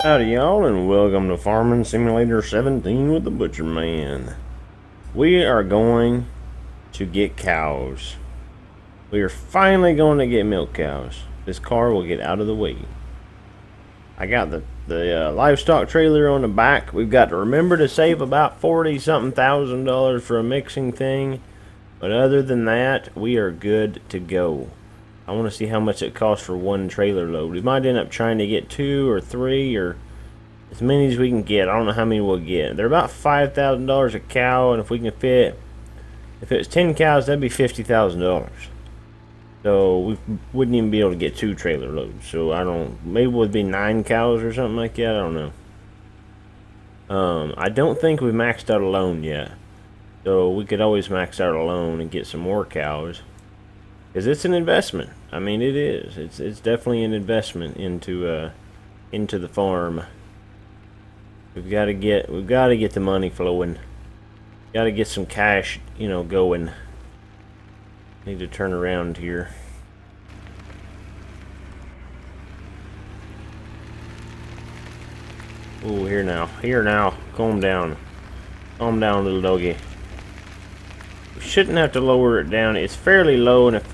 Howdy y'all, and welcome to Farming Simulator 17 with the Butcher Man. We are going to get cows. We are finally going to get milk cows. This car will get out of the way. I got the livestock trailer on the back. We've got to remember to save about $40-something thousand for a mixing thing. But other than that, we are good to go. I want to see how much it costs for one trailer load. We might end up trying to get 2 or 3 or as many as we can get. I don't know how many we'll get. They're about $5,000 a cow, and if we can fit, if it was 10 cows, that'd be $50,000. So we wouldn't even be able to get 2 trailer loads. So I don't, maybe it would be 9 cows or something like that. I don't know. I don't think we've maxed out a loan yet. So we could always max out a loan and get some more cows. Because it's an investment. I mean, it is. It's definitely an investment into the farm. We've got to get the money flowing. Got to get some cash, you know, going. Need to turn around here. Oh, here now. Calm down, little doggy. We shouldn't have to lower it down. It's fairly low, and if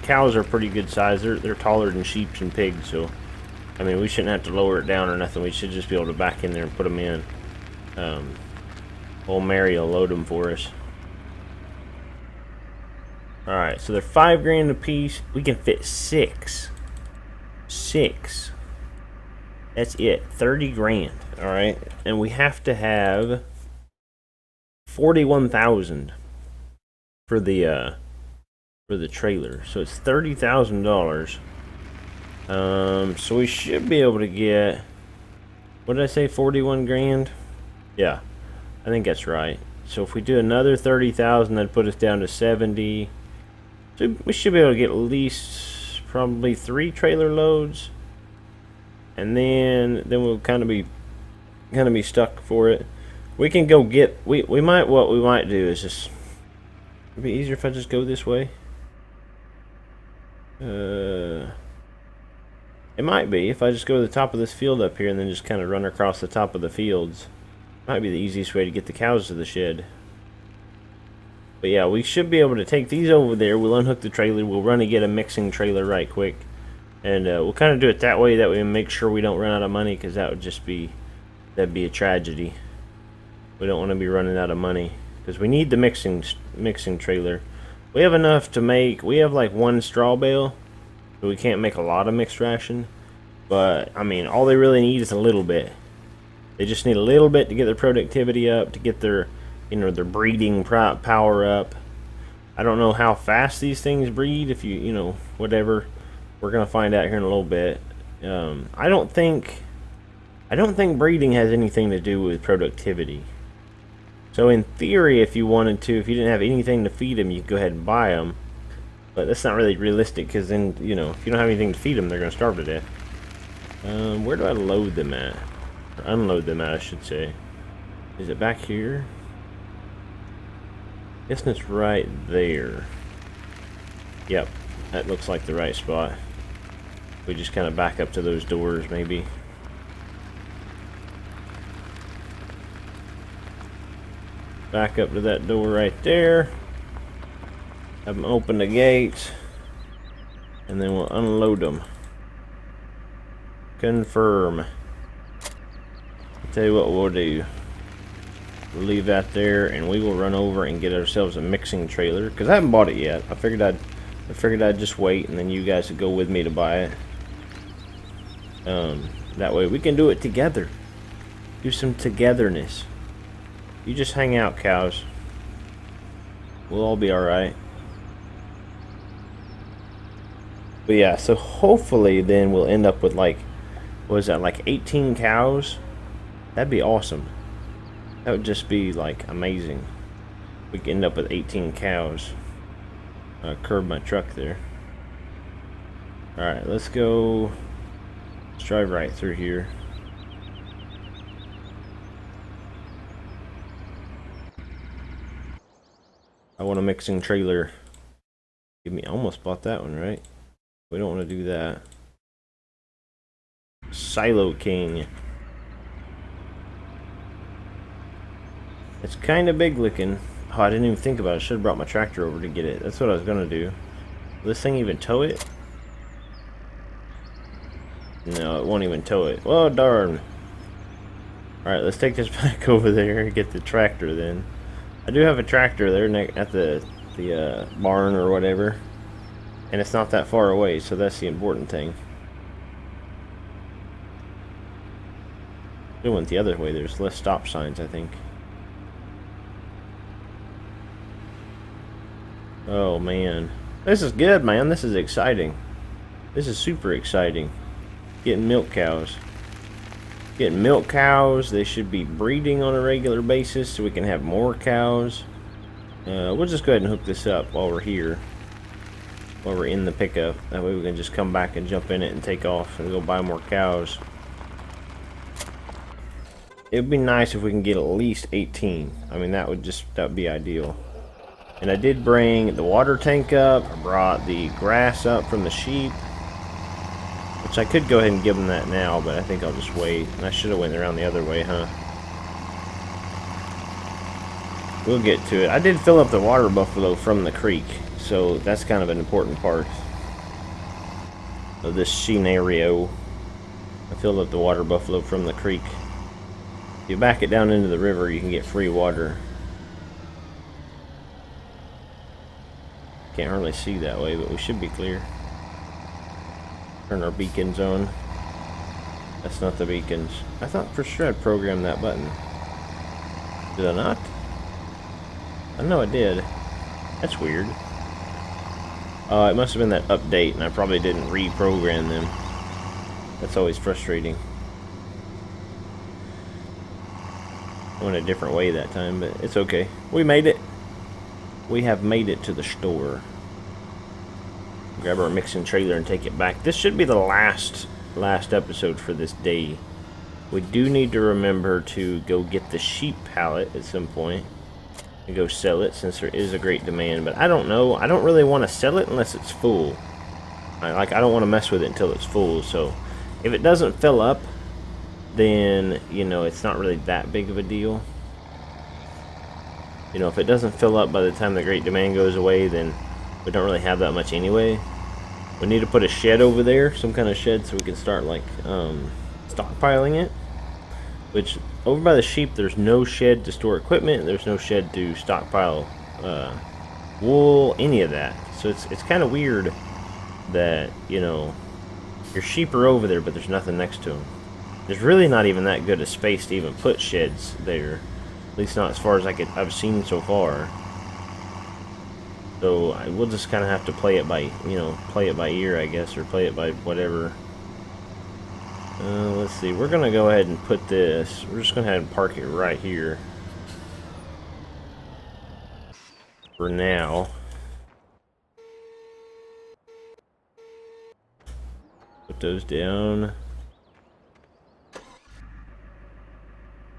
cows are pretty good size. They're taller than sheep and pigs, so I mean, we shouldn't have to lower it down or nothing. We should just be able to back in there and put them in. Old Mary will load them for us. Alright, so they're $5 grand a piece. We can fit 6. 6. That's it. 30 grand. Alright, and we have to have 41,000 for the trailer. So it's $30,000. So we should be able to get, what did I say, 41 grand? Yeah, I think that's right. So if we do another 30,000, that'd put us down to 70. So we should be able to get at least probably 3 trailer loads, and then we'll kind of be stuck for it. We can go get, what we might do is just, it'd be easier if I just go this way. It might be if I just go to the top of this field up here and then just kind of run across the top of the fields. Might be the easiest way to get the cows to the shed. But yeah, we should be able to take these over there. We'll unhook the trailer. We'll run and get a mixing trailer right quick. And we'll kind of do it that way. That way we make sure we don't run out of money, because that would just be, that'd be a tragedy. We don't want to be running out of money, because we need the mixing trailer. We have enough to make, we have like 1 straw bale. So we can't make a lot of mixed ration, but I mean, all they really need is a little bit. They just need a little bit to get their productivity up, to get their, you know, their breeding power up. I don't know how fast these things breed. If you know, whatever, we're gonna find out here in a little bit. I don't think breeding has anything to do with productivity. So in theory, if you wanted to, if you didn't have anything to feed them, you could go ahead and buy them. But that's not really realistic, because then, you know, if you don't have anything to feed them, they're going to starve to death. Where do I load them at? Or unload them at, I should say. Is it back here? Guessing it's right there. Yep, that looks like the right spot. We just kind of back up to those doors, maybe. Back up to that door right there. Have them open the gates, and then we'll unload them. Confirm. I'll tell you what we'll do. We'll leave that there, and we will run over and get ourselves a mixing trailer, because I haven't bought it yet. I figured I'd just wait, and then you guys would go with me to buy it. That way we can do it together. Do some togetherness. You just hang out, cows. We'll all be alright. But yeah, so hopefully then we'll end up with like, what is that, like 18 cows? That'd be awesome. That would just be like amazing. We could end up with 18 cows. Curb my truck there. Alright, let's go. Let's drive right through here. I want a mixing trailer. Give me, almost bought that one, right? We don't want to do that. Silo King. It's kind of big looking. Oh, I didn't even think about it. I should have brought my tractor over to get it. That's what I was going to do. Will this thing even tow it? No, it won't even tow it. Well, darn. Alright, let's take this back over there and get the tractor then. I do have a tractor there at the barn or whatever. And it's not that far away, so that's the important thing. It went the other way. There's less stop signs, I think. Oh, man. This is good, man. This is exciting. This is super exciting. Getting milk cows. Getting milk cows. They should be breeding on a regular basis so we can have more cows. We'll just go ahead and hook this up while we're here. While we're in the pickup. That way we can just come back and jump in it and take off and go buy more cows. It would be nice if we can get at least 18. I mean, that would be ideal. And I did bring the water tank up. I brought the grass up from the sheep. Which I could go ahead and give them that now, but I think I'll just wait. And I should have went around the other way, huh? We'll get to it. I did fill up the water buffalo from the creek, so that's kind of an important part of this scenario. I filled up the water buffalo from the creek. If you back it down into the river, you can get free water. Can't hardly see that way, but we should be clear. Turn our beacons on. That's not the beacons. I thought for sure I'd programmed that button. Did I not? I know I did. That's weird. It must have been that update, and I probably didn't reprogram them. That's always frustrating. I went a different way that time, but it's okay. We made it. We have made it to the store. Grab our mixing trailer and take it back. This should be the last episode for this day. We do need to remember to go get the sheep pallet at some point and go sell it, since there is a great demand. But I don't know. I don't really want to sell it unless it's full. I don't want to mess with it until it's full. So if it doesn't fill up, then, you know, it's not really that big of a deal. You know, if it doesn't fill up by the time the great demand goes away, then we don't really have that much anyway. We need to put a shed over there, some kind of shed, so we can start, like, stockpiling it. Which, over by the sheep, there's no shed to store equipment, there's no shed to stockpile wool, any of that. So it's kind of weird that, you know, your sheep are over there, but there's nothing next to them. There's really not even that good a space to even put sheds there. At least not as far as I've seen so far. So we'll just kind of have to play it by, you know, play it by ear, I guess, or play it by whatever. Let's see. We're gonna go ahead and put this. We're just gonna go ahead and park it right here for now. Put those down. Can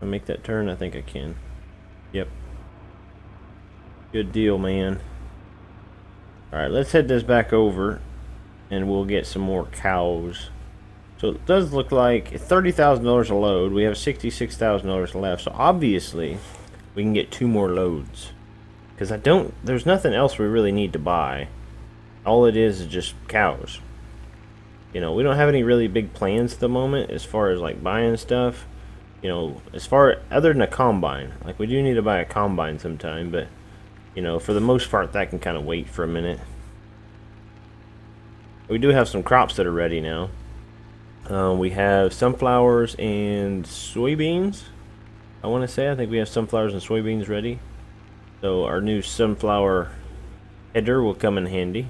I make that turn? I think I can. Yep. Good deal, man. Alright, let's head this back over and we'll get some more cows. So it does look like $30,000 a load. We have $66,000 left. So obviously we can get 2 more loads. Because there's nothing else we really need to buy. All it is just cows. You know, we don't have any really big plans at the moment as far as like buying stuff. You know, other than a combine. Like, we do need to buy a combine sometime, but, you know, for the most part, that can kind of wait for a minute. We do have some crops that are ready now. We have sunflowers and soybeans, I want to say. I think we have sunflowers and soybeans ready. So our new sunflower header will come in handy.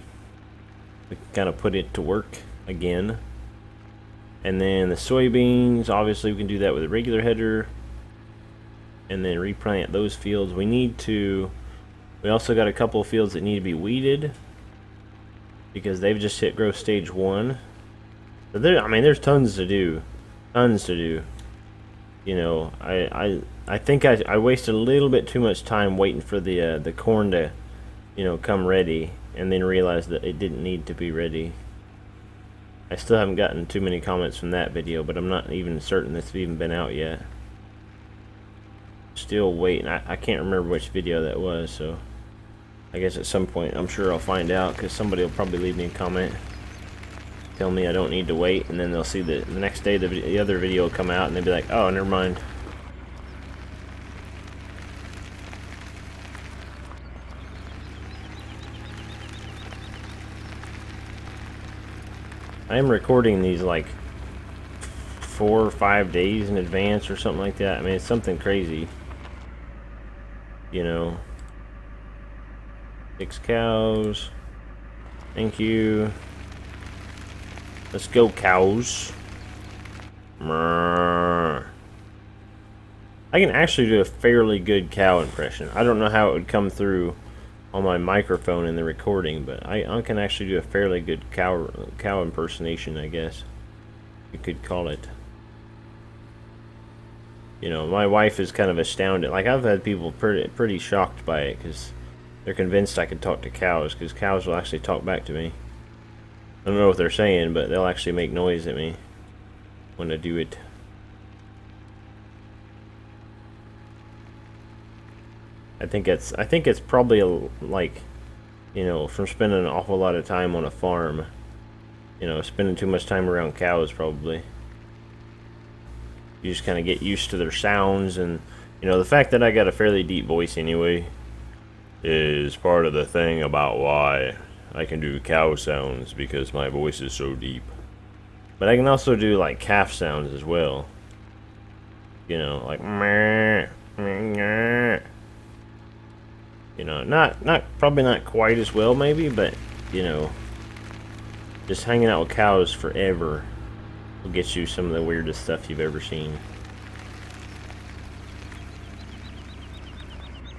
We can kind of put it to work again. And then the soybeans, obviously we can do that with a regular header. And then replant those fields. We also got a couple of fields that need to be weeded, because they've just hit growth stage 1. So there's tons to do. Tons to do. You know, I think I wasted a little bit too much time waiting for the corn to, you know, come ready. and then realized that it didn't need to be ready. I still haven't gotten too many comments from that video, but I'm not even certain it's even been out yet. Still waiting. I can't remember which video that was, so I guess at some point I'm sure I'll find out, because somebody will probably leave me a comment, tell me I don't need to wait, and then they'll see that the next day the other video will come out and they'll be like, oh, never mind. I am recording these like 4 or 5 days in advance or something like that. I mean, it's something crazy. You know. 6 cows. Thank you. Let's go, cows. I can actually do a fairly good cow impression. I don't know how it would come through on my microphone in the recording, but I can actually do a fairly good cow impersonation, I guess you could call it. You know, my wife is kind of astounded. Like, I've had people pretty shocked by it, because they're convinced I could talk to cows, because cows will actually talk back to me. I don't know what they're saying, but they'll actually make noise at me when I do it. I think it's probably like, you know, from spending an awful lot of time on a farm. You know, spending too much time around cows, probably. You just kind of get used to their sounds, and, you know, the fact that I got a fairly deep voice anyway is part of the thing about why I can do cow sounds, because my voice is so deep. But I can also do like calf sounds as well. You know, like meh, meh. You know, probably not quite as well maybe, but, you know, just hanging out with cows forever will get you some of the weirdest stuff you've ever seen.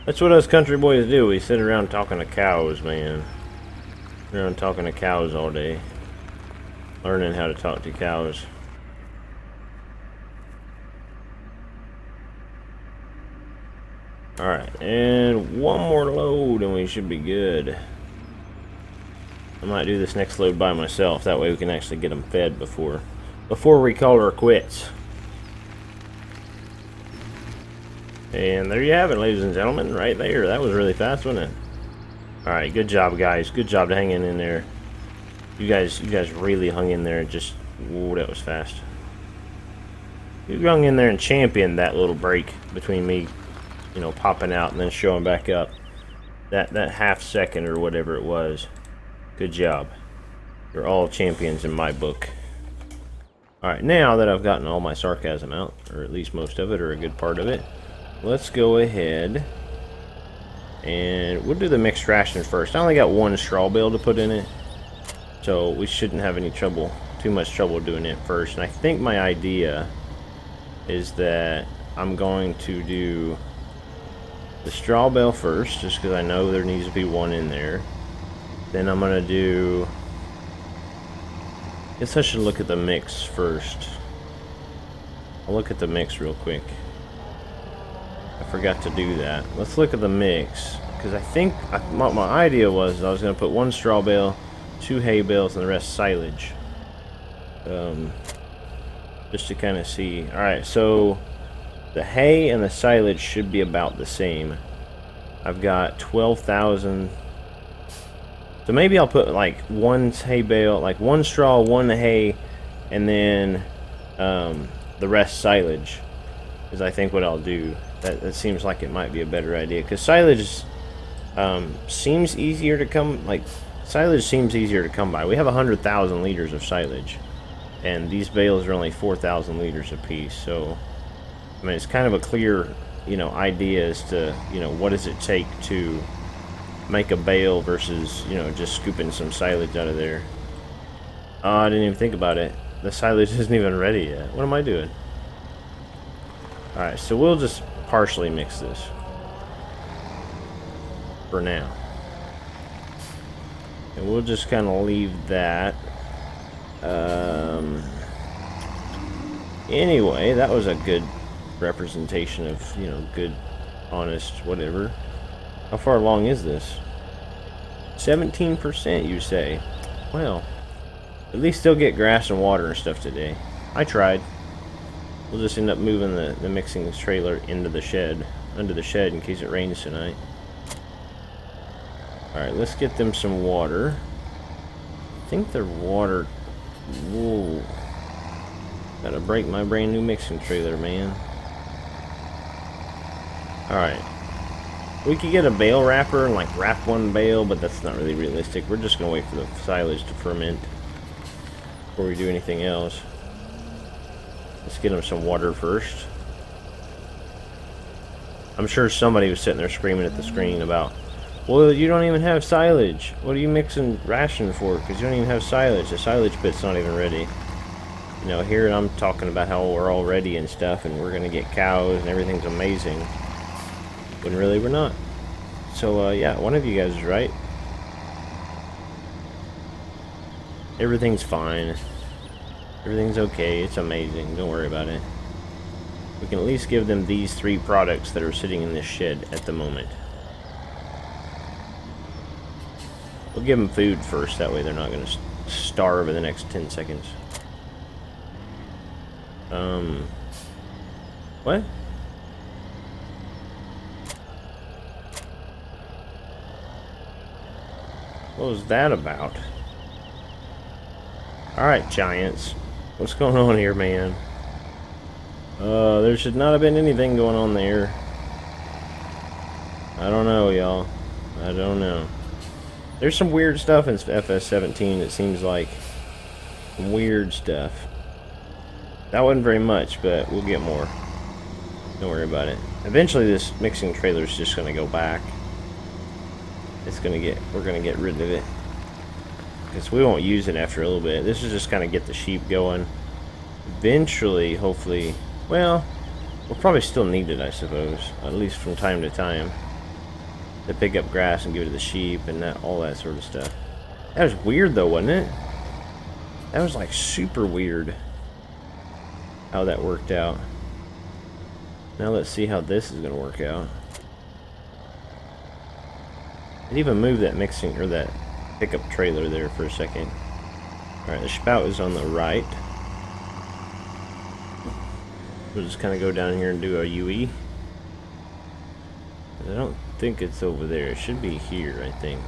That's what us country boys do. We sit around talking to cows, man. Sit around talking to cows all day. Learning how to talk to cows. Alright, and one more load and we should be good. I might do this next load by myself. That way we can actually get them fed before we call her quits. And there you have it, ladies and gentlemen, right there. That was really fast, wasn't it? Alright, good job, guys. Good job hanging in there. You guys really hung in there. Just, whoa, that was fast. You hung in there and championed that little break between me, you know, popping out and then showing back up. That half second or whatever it was. Good job. You're all champions in my book. Alright, now that I've gotten all my sarcasm out, or at least most of it, or a good part of it, let's go ahead and we'll do the mixed ration first. I only got 1 straw bale to put in it, so we shouldn't have any trouble, too much trouble doing it first. And I think my idea is that I'm going to do the straw bale first, just because I know there needs to be 1 in there. Then I'm going to do, I guess I should look at the mix first. I'll look at the mix real quick. I forgot to do that. Let's look at the mix, because I think my idea was I was going to put 1 straw bale, 2 hay bales, and the rest silage. Just to kind of see. Alright, so the hay and the silage should be about the same. I've got 12,000. So maybe I'll put like 1 hay bale, like 1 straw, 1 hay, and then the rest silage, is I think what I'll do. That seems like it might be a better idea, because silage seems easier to come, silage seems easier to come by. We have 100,000 liters of silage, and these bales are only 4,000 liters apiece. So, I mean, it's kind of a clear, you know, idea as to, you know, what does it take to make a bale versus, you know, just scooping some silage out of there. Oh, I didn't even think about it. The silage isn't even ready yet. What am I doing? Alright, so we'll just partially mix this for now. And we'll just kind of leave that. Anyway, that was a good representation of, you know, good, honest, whatever. How far along is this? 17%, you say? Well, at least they'll get grass and water and stuff today. I tried. We'll just end up moving the mixing trailer into the shed, under the shed in case it rains tonight. Alright, let's get them some water. I think their water... Whoa. Gotta break my brand new mixing trailer, man. Alright. We could get a bale wrapper and like wrap one bale, but that's not really realistic. We're just gonna wait for the silage to ferment before we do anything else. Let's get them some water first. I'm sure somebody was sitting there screaming at the screen about, well, you don't even have silage. What are you mixing ration for? Because you don't even have silage. The silage bit's not even ready. You know, here I'm talking about how we're all ready and stuff, and we're going to get cows and everything's amazing. When really we're not. So, yeah, one of you guys is right. Everything's fine. Everything's okay. It's amazing. Don't worry about it. We can at least give them these 3 products that are sitting in this shed at the moment. We'll give them food first. That way they're not going to starve in the next 10 seconds. What? What was that about? Alright, giants. What's going on here, man? There should not have been anything going on there. I don't know, y'all. I don't know. There's some weird stuff in FS17, it seems like. Some weird stuff. That wasn't very much, but we'll get more. Don't worry about it. Eventually this mixing trailer is just gonna go back. We're gonna get rid of it. Because we won't use it after a little bit. This is just kind of get the sheep going. Eventually, hopefully, well, we'll probably still need it, I suppose. At least from time to time. To pick up grass and give it to the sheep and all that sort of stuff. That was weird though, wasn't it? That was like super weird. How that worked out. Now let's see how this is going to work out. I'd even move that mixing, or that pickup trailer there for a second. Alright, the spout is on the right. We'll just kind of go down here and do a UE. I don't think it's over there. It should be here, I think.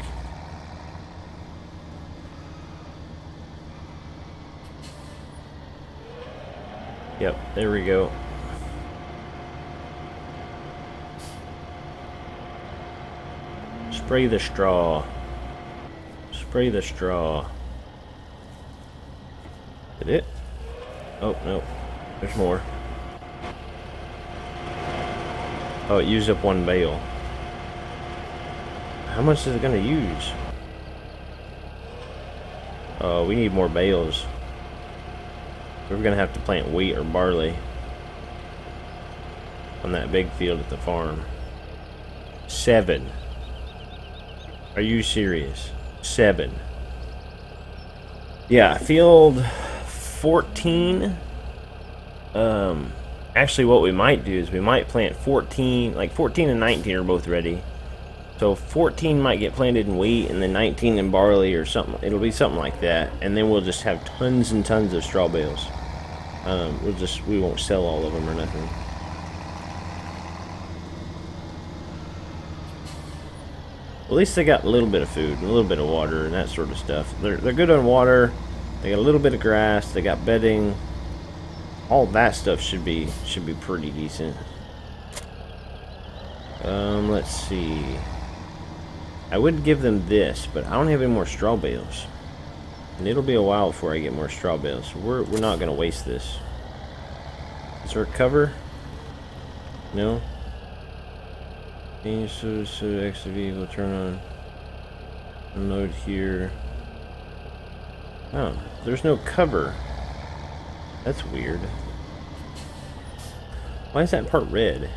Yep, there we go. Spray the straw. Spray the straw. Did it? Oh, no. There's more. Oh, it used up 1 bale. How much is it going to use? Oh, we need more bales. We're going to have to plant wheat or barley on that big field at the farm. 7. Are you serious? 7. Yeah, field 14. Actually, what we might do is we might plant 14. Like 14 and 19 are both ready. So 14 might get planted in wheat, and then 19 in barley or something. It'll be something like that, and then we'll just have tons and tons of straw bales. We won't sell all of them or nothing. At least they got a little bit of food, and a little bit of water, and that sort of stuff. They're good on water. They got a little bit of grass. They got bedding. All that stuff should be pretty decent. Let's see. I would give them this, but I don't have any more straw bales. And it'll be a while before I get more straw bales. So we're not going to waste this. Is there a cover? No? Change so extra vehicle, turn on. Unload here. Oh, there's no cover. That's weird. Why is that part red?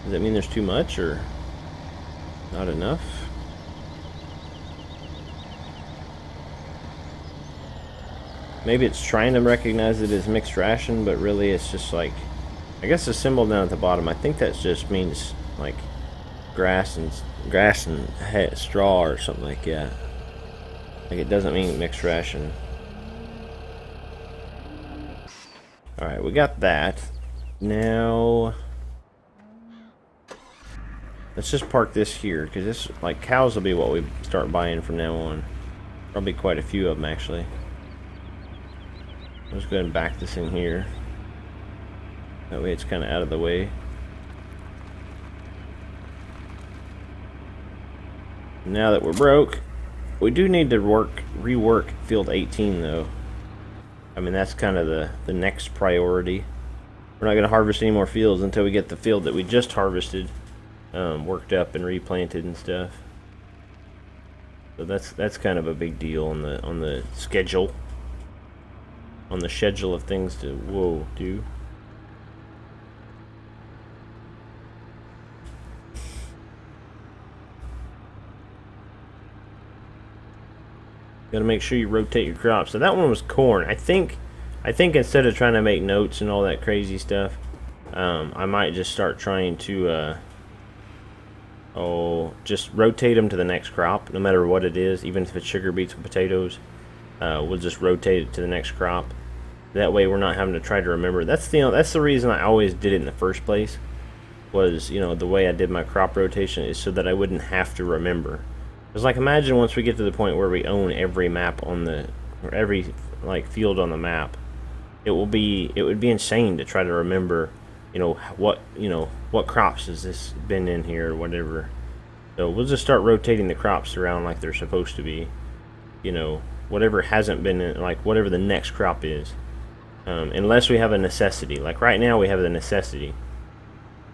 Does that mean there's too much or not enough? Maybe it's trying to recognize it as mixed ration, but really it's just like, I guess the symbol down at the bottom, I think that just means like grass and grass and straw or something like that. Like, it doesn't mean mixed ration. Alright, we got that. Now, let's just park this here, because this, like, cows will be what we start buying from now on. Probably quite a few of them, actually. Let's go ahead and back this in here. That way it's kind of out of the way. Now that we're broke, we do need to rework field 18 though. I mean, that's kind of the next priority. We're not going to harvest any more fields until we get the field that we just harvested worked up and replanted and stuff. So that's kind of a big deal on the schedule. On the schedule of things to do. Gotta make sure you rotate your crops. So that one was corn. I think instead of trying to make notes and all that crazy stuff, I might just start trying to just rotate them to the next crop, no matter what it is, even if it's sugar beets and potatoes. We'll just rotate it to the next crop. That way we're not having to try to remember. That's the reason I always did it in the first place. Was, you know, the way I did my crop rotation is so that I wouldn't have to remember. Because, like, imagine once we get to the point where we own every map on the, or every, like, field on the map, it would be insane to try to remember, you know, what crops has this been in here or whatever. So we'll just start rotating the crops around like they're supposed to be. You know, whatever hasn't been in, like, whatever the next crop is. Unless we have a necessity. Like right now we have the necessity.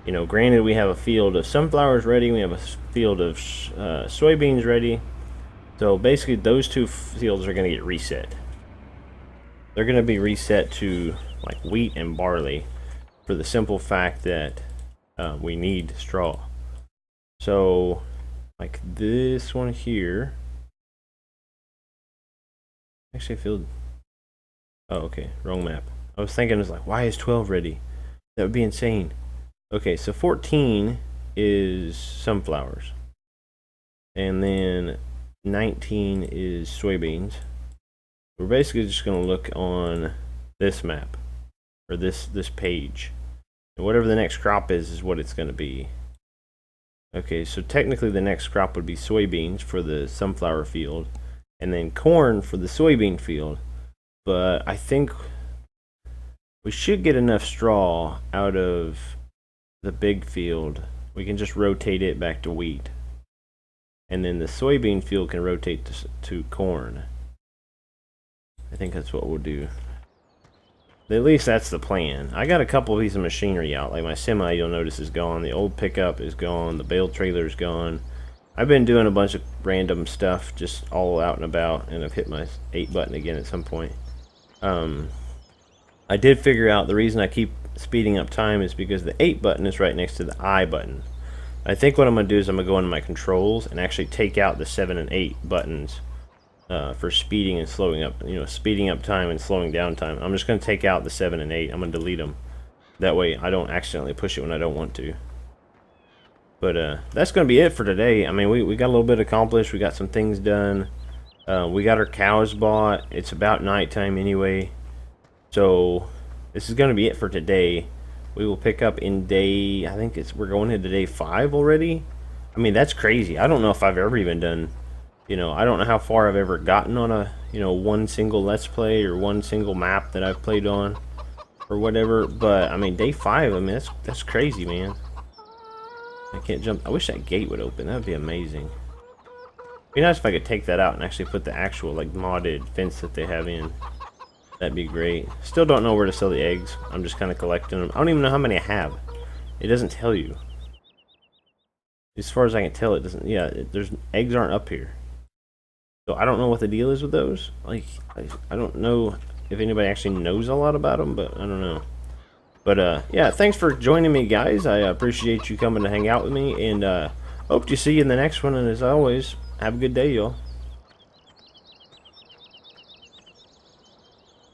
You know, granted we have a field of sunflowers ready, we have a field of soybeans ready. So basically those two fields are going to get reset. They're going to be reset to like wheat and barley for the simple fact that we need straw. So like this one here. Actually field. Oh, okay, wrong map. I was thinking, it's like, why is 12 ready? That would be insane. Okay, so 14 is sunflowers. And then 19 is soybeans. We're basically just going to look on this map, or this page. And whatever the next crop is what it's going to be. Okay, so technically the next crop would be soybeans for the sunflower field, and then corn for the soybean field. But I think we should get enough straw out of the big field. We can just rotate it back to wheat. And then the soybean field can rotate to corn. I think that's what we'll do. At least that's the plan. I got a couple of pieces of machinery out. Like my semi, you'll notice, is gone. The old pickup is gone. The bale trailer is gone. I've been doing a bunch of random stuff just all out and about. And I've hit my 8 button again at some point. I did figure out the reason I keep speeding up time is because the 8 button is right next to the I button. I think what I'm going to do is I'm going to go into my controls and actually take out the 7 and 8 buttons for speeding and slowing up, you know, speeding up time and slowing down time. I'm just going to take out the 7 and 8. I'm going to delete them. That way I don't accidentally push it when I don't want to. But that's going to be it for today. I mean, we got a little bit accomplished. We got some things done. We got our cows bought. It's about nighttime anyway. So this is going to be it for today. We will pick up in day, I think we're going into day 5 already. I mean, that's crazy. I don't know if I've ever even done, you know, I don't know how far I've ever gotten on a, you know, one single Let's Play or one single map that I've played on or whatever. But I mean, day 5, I mean, that's crazy, man. I can't jump. I wish that gate would open. That would be amazing. It'd be nice if I could take that out and actually put the actual, like, modded fence that they have in. That'd be great. Still don't know where to sell the eggs. I'm just kind of collecting them. I don't even know how many I have. It doesn't tell you. As far as I can tell, it doesn't. Yeah, there's eggs aren't up here. So I don't know what the deal is with those. Like, I don't know if anybody actually knows a lot about them, but I don't know. But yeah, thanks for joining me, guys. I appreciate you coming to hang out with me, and hope to see you in the next one. And as always, have a good day, y'all.